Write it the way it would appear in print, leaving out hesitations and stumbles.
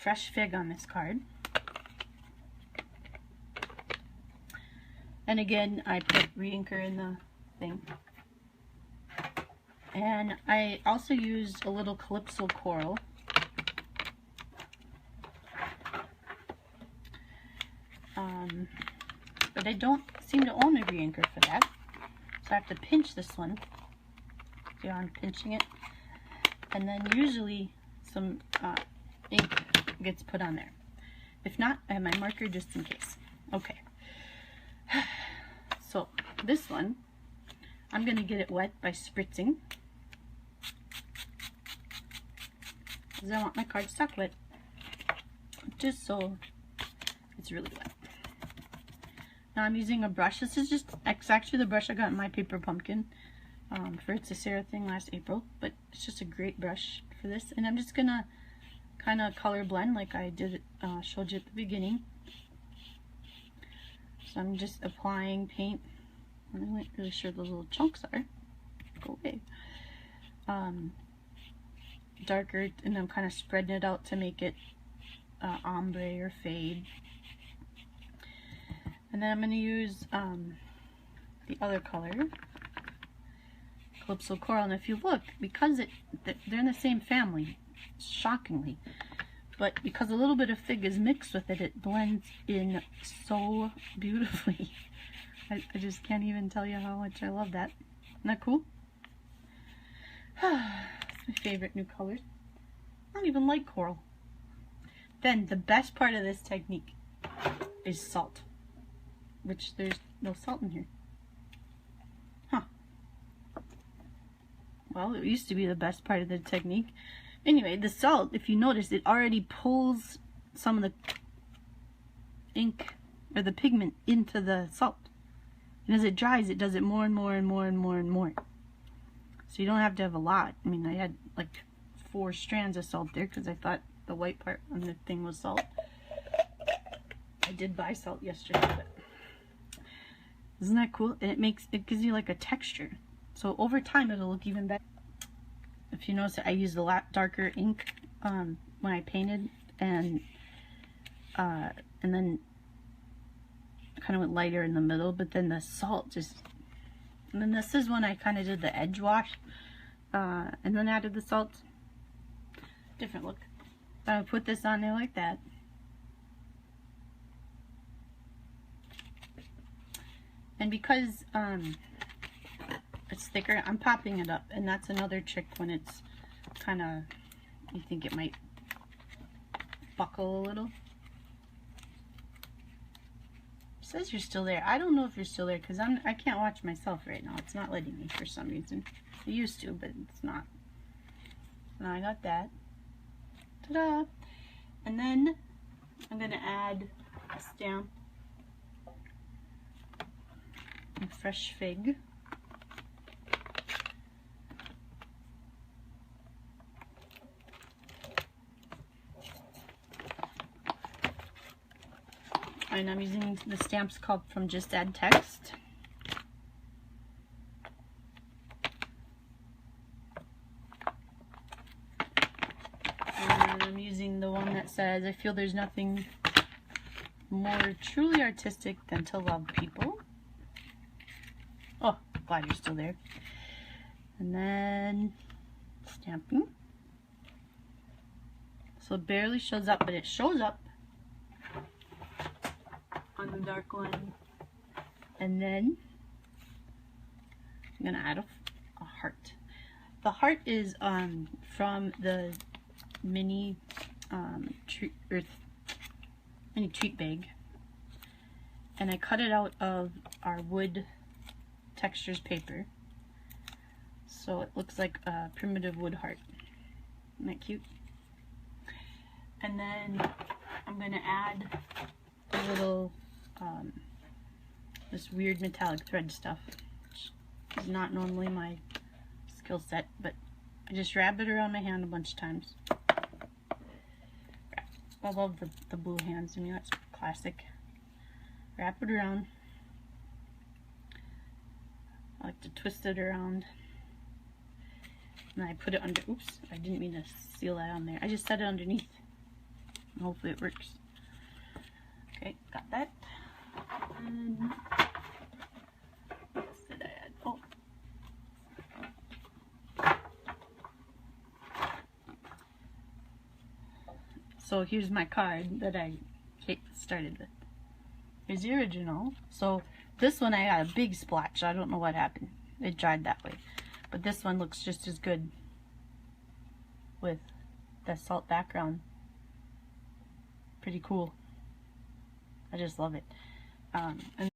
fresh fig on this card. And again, I put re-inker in the thing. And I also used a little Calypso coral. But I don't seem to own a re-inker for that. So I have to pinch this one. See how I'm pinching it? And then usually some ink gets put on there. If not, I have my marker just in case. Okay. So this one, I'm going to get it wet by spritzing. Because I want my cardstock wet. Just so it's really wet. Now I'm using a brush. This is just, it's actually the brush I got in My Paper Pumpkin for It's a Sarah thing last April. But it's just a great brush for this. And I'm just going to kind of color blend like I did showed you at the beginning. So I'm just applying paint. I'm not really sure those little chunks are. Go away. Darker, and I'm kind of spreading it out to make it ombre or fade. And then I'm going to use the other color, Calypso Coral. And if you look, because they're in the same family, shockingly, but because a little bit of fig is mixed with it, it blends in so beautifully. I just can't even tell you how much I love that. Isn't that cool? It's my favorite new colors. I don't even like coral. Then the best part of this technique is salt, which there's no salt in here. Huh. Well, it used to be the best part of the technique. Anyway, the salt, if you notice, it already pulls some of the ink or the pigment into the salt. And as it dries, it does it more and more and more and more and more. So you don't have to have a lot. I mean, I had like 4 strands of salt there because I thought the white part on the thing was salt. I did buy salt yesterday, but isn't that cool? And it gives you like a texture. So over time, it'll look even better. If you notice, I used a lot darker ink when I painted, and then kind of went lighter in the middle, but then the salt just, and then this is when I kind of did the edge wash, and then added the salt. Different look. I would put this on there like that. And because it's thicker, I'm popping it up, and that's another trick when it's kind of, you think it might buckle a little. It says you're still there. I don't know if you're still there because I can't watch myself right now. It's not letting me for some reason. It used to, but it's not. Now I got that. Ta-da! And then I'm going to add a stamp and fresh fig. And I'm using the stamps called from Just Add Text. And I'm using the one that says, I feel there's nothing more truly artistic than to love people. Oh, glad you're still there. And then stamping. So it barely shows up, but it shows up on the dark one. And then I'm gonna add a heart. The heart is from the mini mini treat bag, and I cut it out of our wood textures paper, so it looks like a primitive wood heart. Isn't that cute? And then I'm gonna add a little this weird metallic thread stuff, which is not normally my skill set, but I just wrap it around my hand a bunch of times. I love the blue hands. I mean, that's classic. Wrap it around. I like to twist it around. And I put it under, oops, I didn't mean to seal that on there. I just set it underneath. Hopefully it works. Okay, got that. And what else did I add? Oh. So here's my card that I started with. Here's the original. So this one I got a big splotch. I don't know what happened. It dried that way. But this one looks just as good with the salt background. Pretty cool. I just love it. And